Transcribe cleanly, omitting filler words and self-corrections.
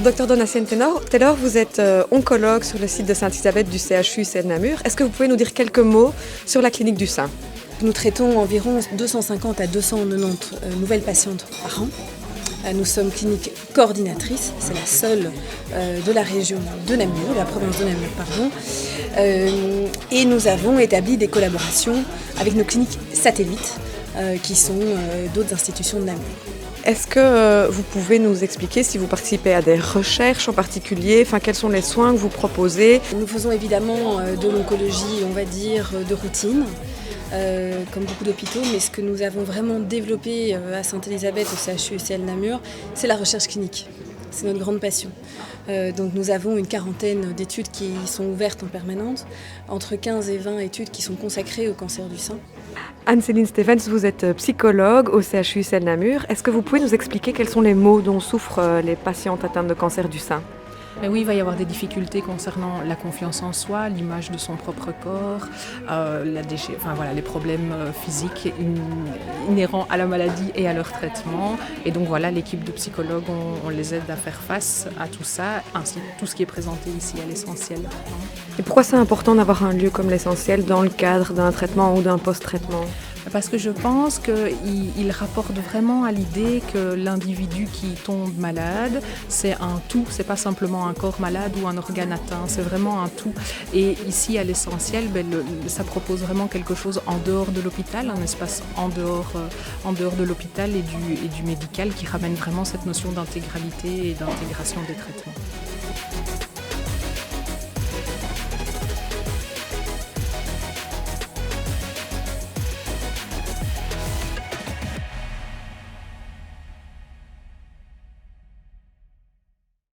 Docteur Donatien Taylor, vous êtes oncologue sur le site de Sainte-Elisabeth du CHU UCL-Namur. Est-ce que vous pouvez nous dire quelques mots sur la clinique du sein? Nous traitons environ 250 à 290 nouvelles patientes par an. Nous sommes clinique coordinatrice, c'est la seule de la région de Namur, de la province de Namur, pardon. Et nous avons établi des collaborations avec nos cliniques satellites, qui sont d'autres institutions de Namur. Est-ce que vous pouvez nous expliquer si vous participez à des recherches en particulier, quels sont les soins que vous proposez? Nous faisons évidemment de l'oncologie, on va dire, de routine, comme beaucoup d'hôpitaux, mais ce que nous avons vraiment développé à Sainte-Elisabeth, au CHU UCL-Namur, c'est la recherche clinique. C'est notre grande passion. Donc nous avons une quarantaine d'études qui sont ouvertes en permanence, entre 15 et 20 études qui sont consacrées au cancer du sein. Anne-Céline Stevens, vous êtes psychologue au CHU UCL-Namur. Est-ce que vous pouvez nous expliquer quels sont les maux dont souffrent les patientes atteintes de cancer du sein? Mais oui, il va y avoir des difficultés concernant la confiance en soi, l'image de son propre corps, les problèmes physiques inhérents à la maladie et à leur traitement. Et donc voilà, l'équipe de psychologues, on les aide à faire face à tout ça, ainsi que tout ce qui est présenté ici à l'Essentiel. Et pourquoi c'est important d'avoir un lieu comme l'Essentiel dans le cadre d'un traitement ou d'un post-traitement? Parce que je pense qu'il rapporte vraiment à l'idée que l'individu qui tombe malade, c'est un tout, c'est pas simplement un corps malade ou un organe atteint, c'est vraiment un tout. Et ici à l'Essentiel, ça propose vraiment quelque chose en dehors de l'hôpital, un espace en dehors de l'hôpital et du médical qui ramène vraiment cette notion d'intégralité et d'intégration des traitements.